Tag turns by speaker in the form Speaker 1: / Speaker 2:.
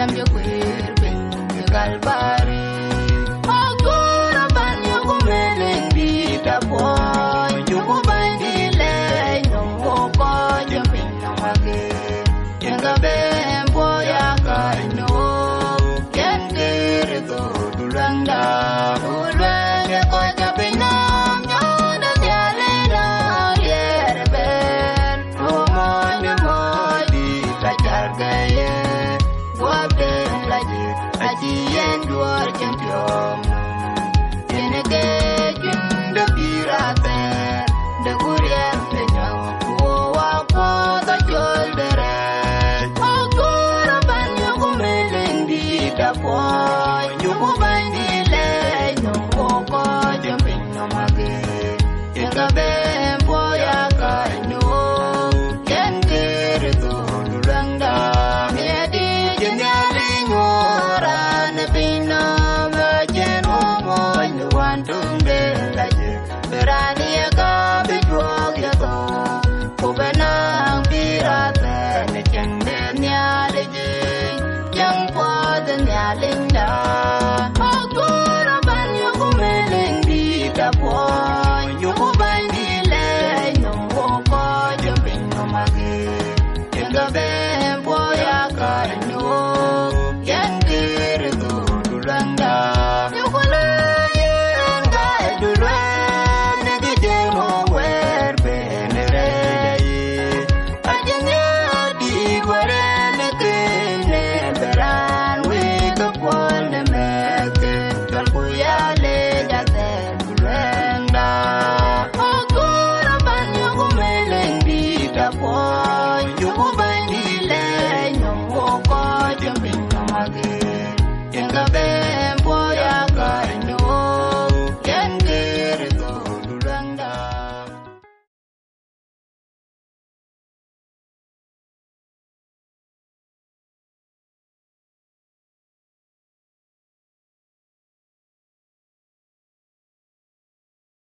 Speaker 1: Cambio cuerpo, galbari. Agora banho com Meleng vida boa. Juba bandile, não vou coger pinyenhom aqui. Dinka bem boya carino. Quem quer todo landa, ulwe coger pinyenhom. Nyoda dialena yerben. Umoni modi kajargaye. Wabden laji, ajien duar champion. Yenege junda pirate, de kurier penyang, uwa the joldere. Agora banyo kumeleng di dapoy, Juba